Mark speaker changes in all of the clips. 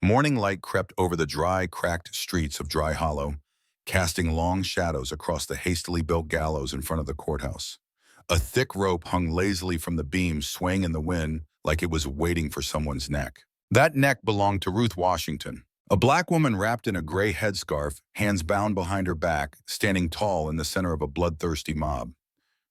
Speaker 1: Morning light crept over the dry, cracked streets of Dry Hollow, casting long shadows across the hastily built gallows in front of the courthouse. A thick rope hung lazily from the beam, swaying in the wind like it was waiting for someone's neck. That neck belonged to Ruth Washington, a black woman wrapped in a gray headscarf, hands bound behind her back, standing tall in the center of a bloodthirsty mob.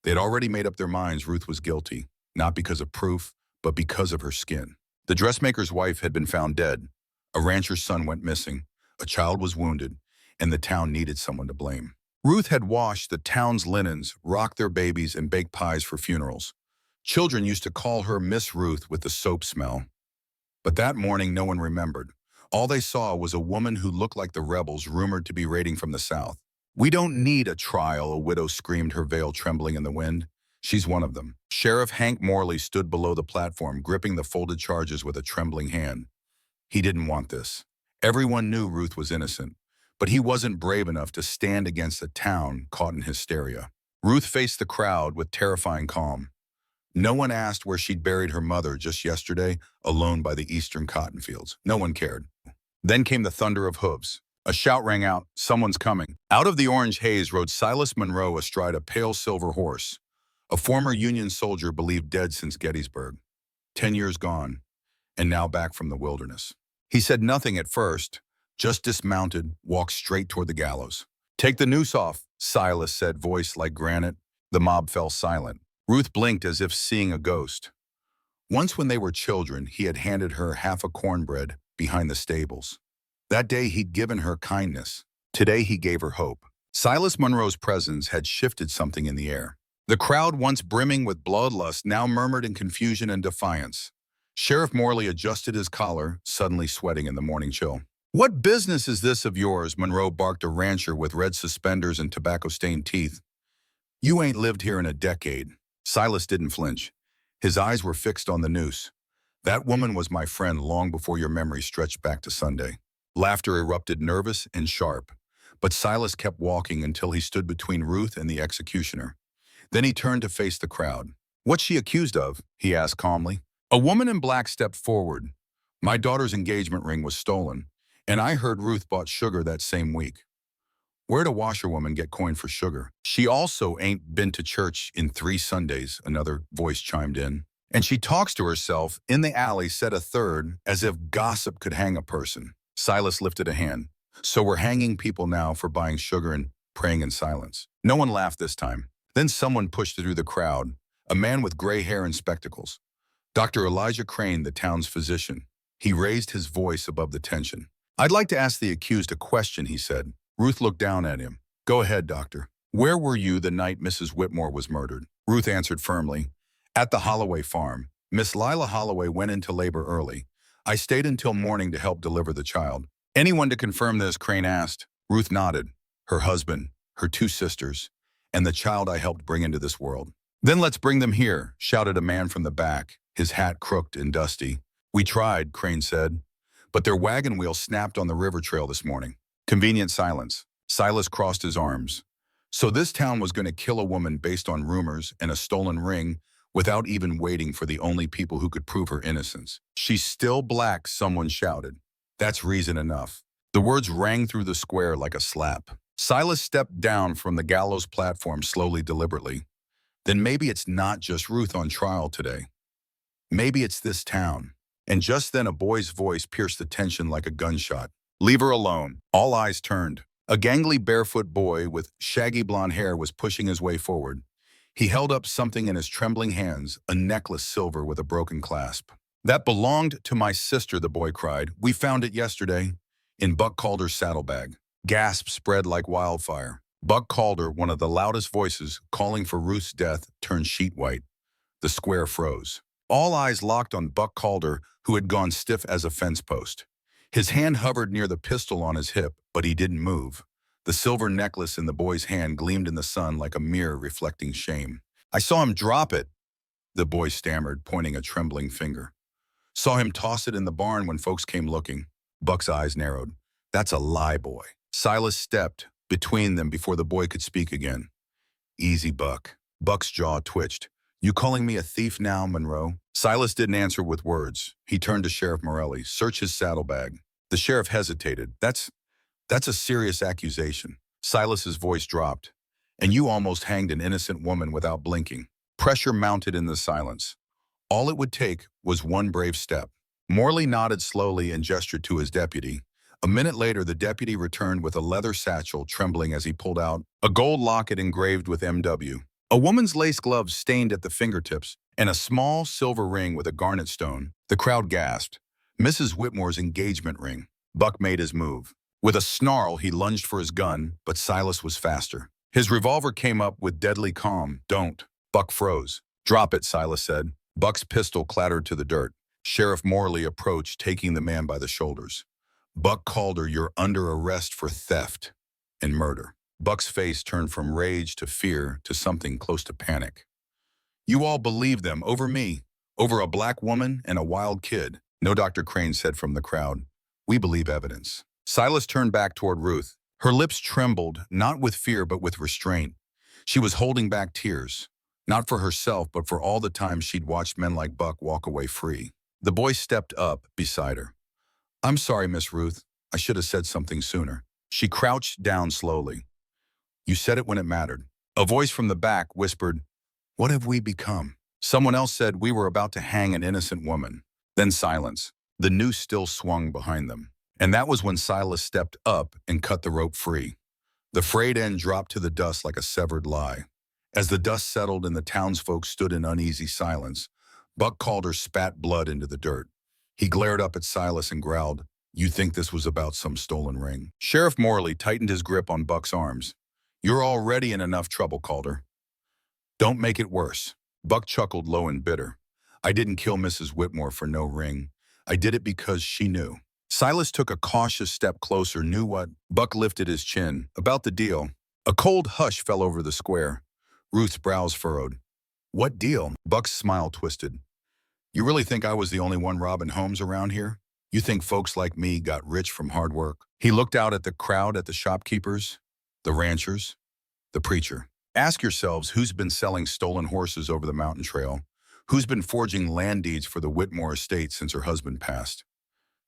Speaker 1: They had already made up their minds Ruth was guilty, not because of proof, but because of her skin. The dressmaker's wife had been found dead. A rancher's son went missing. A child was wounded, and the town needed someone to blame. Ruth had washed the town's linens, rocked their babies, and baked pies for funerals. Children used to call her Miss Ruth with the soap smell. But that morning, no one remembered. All they saw was a woman who looked like the rebels rumored to be raiding from the south. "We don't need a trial," a widow screamed, her veil trembling in the wind. "She's one of them." Sheriff Hank Morley stood below the platform, gripping the folded charges with a trembling hand. He didn't want this. Everyone knew Ruth was innocent, but he wasn't brave enough to stand against a town caught in hysteria. Ruth faced the crowd with terrifying calm. No one asked where she'd buried her mother just yesterday, alone by the eastern cotton fields. No one cared. Then came the thunder of hooves. A shout rang out, "Someone's coming." Out of the orange haze rode Silas Monroe astride a pale silver horse, a former Union soldier believed dead since Gettysburg. 10 years gone, and now back from the wilderness. He said nothing at first, just dismounted, walked straight toward the gallows. "Take the noose off," Silas said, voice like granite. The mob fell silent. Ruth blinked as if seeing a ghost. Once when they were children, he had handed her half a cornbread behind the stables. That day he'd given her kindness. Today he gave her hope. Silas Monroe's presence had shifted something in the air. The crowd, once brimming with bloodlust, now murmured in confusion and defiance. Sheriff Morley adjusted his collar, suddenly sweating in the morning chill. "What business is this of yours?" Monroe barked, a rancher with red suspenders and tobacco-stained teeth. "You ain't lived here in a decade." Silas didn't flinch. His eyes were fixed on the noose. "That woman was my friend long before your memory stretched back to Sunday." Laughter erupted, nervous and sharp. But Silas kept walking until he stood between Ruth and the executioner. Then he turned to face the crowd. "What's she accused of?" he asked calmly. A woman in black stepped forward. "My daughter's engagement ring was stolen, and I heard Ruth bought sugar that same week." "Where'd a washerwoman get coin for sugar?" "She also ain't been to church in 3 Sundays, another voice chimed in. "And she talks to herself in the alley," said a third, as if gossip could hang a person. Silas lifted a hand. "So we're hanging people now for buying sugar and praying in silence." No one laughed this time. Then someone pushed through the crowd, a man with gray hair and spectacles. Dr. Elijah Crane, the town's physician. He raised his voice above the tension. "I'd like to ask the accused a question," he said. Ruth looked down at him. "Go ahead, doctor." "Where were you the night Mrs. Whitmore was murdered?" Ruth answered firmly. "At the Holloway farm. Miss Lila Holloway went into labor early. I stayed until morning to help deliver the child." "Anyone to confirm this?" Crane asked. Ruth nodded. "Her husband, her 2 sisters, and the child I helped bring into this world." "Then let's bring them here," shouted a man from the back, his hat crooked and dusty. "We tried," Crane said, "but their wagon wheel snapped on the river trail this morning." Convenient silence. Silas crossed his arms. So this town was going to kill a woman based on rumors and a stolen ring without even waiting for the only people who could prove her innocence. "She's still black," someone shouted. "That's reason enough." The words rang through the square like a slap. Silas stepped down from the gallows platform slowly, deliberately. "Then maybe it's not just Ruth on trial today. Maybe it's this town." And just then a boy's voice pierced the tension like a gunshot. "Leave her alone." All eyes turned. A gangly barefoot boy with shaggy blonde hair was pushing his way forward. He held up something in his trembling hands, a necklace silver with a broken clasp. "That belonged to my sister," the boy cried. "We found it yesterday, in Buck Calder's saddlebag." Gasps spread like wildfire. Buck Calder, one of the loudest voices calling for Ruth's death, turned sheet white. The square froze. All eyes locked on Buck Calder, who had gone stiff as a fence post. His hand hovered near the pistol on his hip, but he didn't move. The silver necklace in the boy's hand gleamed in the sun like a mirror reflecting shame. "I saw him drop it," the boy stammered, pointing a trembling finger. "Saw him toss it in the barn when folks came looking." Buck's eyes narrowed. "That's a lie, boy." Silas stepped between them before the boy could speak again. "Easy, Buck." Buck's jaw twitched. "You calling me a thief now, Monroe?" Silas didn't answer with words. He turned to Sheriff Morelli. "Search his saddlebag." The sheriff hesitated. That's a serious accusation. Silas's voice dropped. And you almost hanged an innocent woman without blinking. Pressure mounted in the silence. All it would take was one brave step. Morley nodded slowly and gestured to his deputy. A minute later, the deputy returned with a leather satchel, trembling as he pulled out a gold locket engraved with MW, a woman's lace gloves stained at the fingertips, and a small silver ring with a garnet stone. The crowd gasped. Mrs. Whitmore's engagement ring. Buck made his move. With a snarl, he lunged for his gun, but Silas was faster. His revolver came up with deadly calm. Don't. Buck froze. Drop it, Silas said. Buck's pistol clattered to the dirt. Sheriff Morley approached, taking the man by the shoulders. Buck called her, "You're under arrest for theft and murder." Buck's face turned from rage to fear to something close to panic. "You all believe them over me, over a black woman and a wild kid." "No," Dr. Crane said from the crowd. "We believe evidence." Silas turned back toward Ruth. Her lips trembled, not with fear but with restraint. She was holding back tears, not for herself but for all the times she'd watched men like Buck walk away free. The boy stepped up beside her. "I'm sorry, Miss Ruth. I should have said something sooner." She crouched down slowly. "You said it when it mattered." A voice from the back whispered, "What have we become?" Someone else said, "We were about to hang an innocent woman." Then silence. The noose still swung behind them. And that was when Silas stepped up and cut the rope free. The frayed end dropped to the dust like a severed lie. As the dust settled and the townsfolk stood in uneasy silence, Buck Calder spat blood into the dirt. He glared up at Silas and growled, "You think this was about some stolen ring?" Sheriff Morley tightened his grip on Buck's arms. "You're already in enough trouble, Calder. Don't make it worse." Buck chuckled low and bitter. "I didn't kill Mrs. Whitmore for no ring. I did it because she knew." Silas took a cautious step closer. "Knew what?" Buck lifted his chin. "About the deal." A cold hush fell over the square. Ruth's brows furrowed. "What deal?" Buck's smile twisted. "You really think I was the only one robbing homes around here? You think folks like me got rich from hard work?" He looked out at the crowd, at the shopkeepers, the ranchers, the preacher. "Ask yourselves who's been selling stolen horses over the mountain trail, who's been forging land deeds for the Whitmore estate since her husband passed."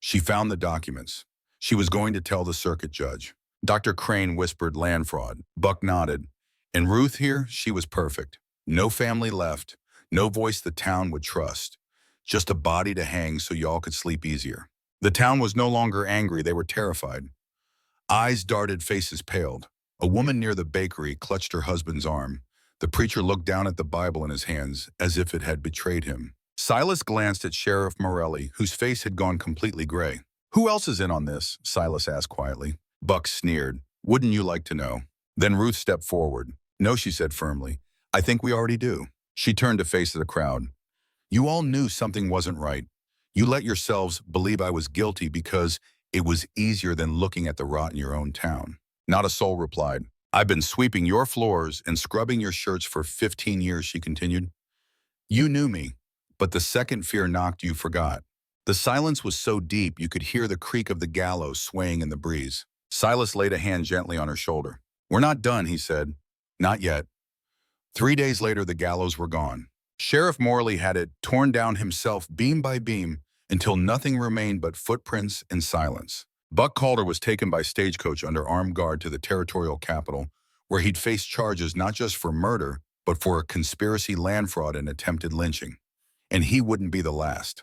Speaker 1: She found the documents. She was going to tell the circuit judge. Dr. Crane whispered, "Land fraud." Buck nodded. And Ruth here, she was perfect. No family left, no voice the town would trust. Just a body to hang so y'all could sleep easier. The town was no longer angry, they were terrified. Eyes darted, faces paled. A woman near the bakery clutched her husband's arm. The preacher looked down at the Bible in his hands as if it had betrayed him. Silas glanced at Sheriff Morelli, whose face had gone completely gray. "Who else is in on this?" Silas asked quietly. Buck sneered. "Wouldn't you like to know?" Then Ruth stepped forward. "No," she said firmly. "I think we already do." She turned to face the crowd. "You all knew something wasn't right. You let yourselves believe I was guilty because it was easier than looking at the rot in your own town." Not a soul replied. "I've been sweeping your floors and scrubbing your shirts for 15 years, she continued. "You knew me, but the second fear knocked, you forgot." The silence was so deep you could hear the creak of the gallows swaying in the breeze. Silas laid a hand gently on her shoulder. "We're not done," he said. "Not yet." 3 days later, the gallows were gone. Sheriff Morley had it torn down himself beam by beam until nothing remained but footprints and silence. Buck Calder was taken by stagecoach under armed guard to the territorial capital, where he'd face charges not just for murder, but for a conspiracy, land fraud, and attempted lynching. And he wouldn't be the last.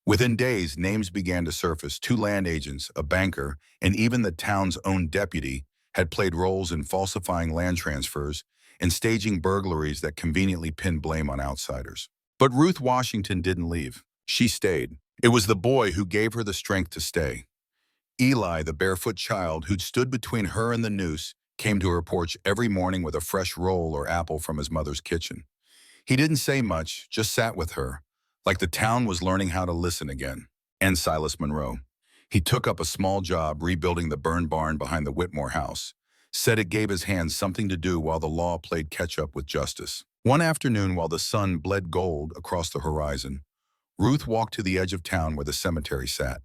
Speaker 1: Within days, names began to surface. 2 land agents, a banker, and even the town's own deputy had played roles in falsifying land transfers and staging burglaries that conveniently pinned blame on outsiders. But Ruth Washington didn't leave. She stayed. It was the boy who gave her the strength to stay. Eli, the barefoot child who'd stood between her and the noose, came to her porch every morning with a fresh roll or apple from his mother's kitchen. He didn't say much, just sat with her, like the town was learning how to listen again. And Silas Monroe. He took up a small job rebuilding the burned barn behind the Whitmore house, said it gave his hands something to do while the law played catch-up with justice. One afternoon, while the sun bled gold across the horizon, Ruth walked to the edge of town where the cemetery sat.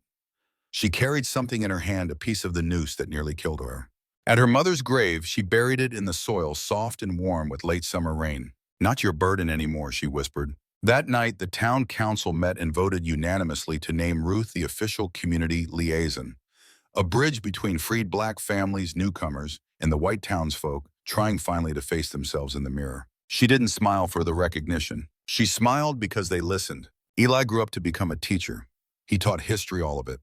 Speaker 1: She carried something in her hand, a piece of the noose that nearly killed her. At her mother's grave, she buried it in the soil, soft and warm with late summer rain. "Not your burden anymore," she whispered. That night, the town council met and voted unanimously to name Ruth the official community liaison, a bridge between freed black families, newcomers, and the white townsfolk trying finally to face themselves in the mirror. She didn't smile for the recognition. She smiled because they listened. Eli grew up to become a teacher. He taught history, all of it,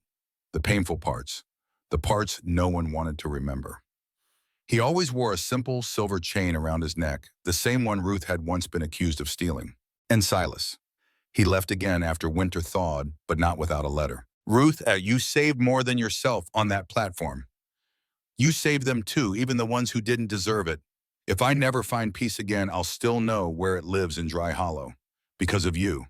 Speaker 1: the painful parts, the parts no one wanted to remember. He always wore a simple silver chain around his neck, the same one Ruth had once been accused of stealing. And Silas. He left again after winter thawed, but not without a letter. Ruth, you saved more than yourself on that platform. You saved them too, even the ones who didn't deserve it. If I never find peace again, I'll still know where it lives in Dry Hollow. Because of you.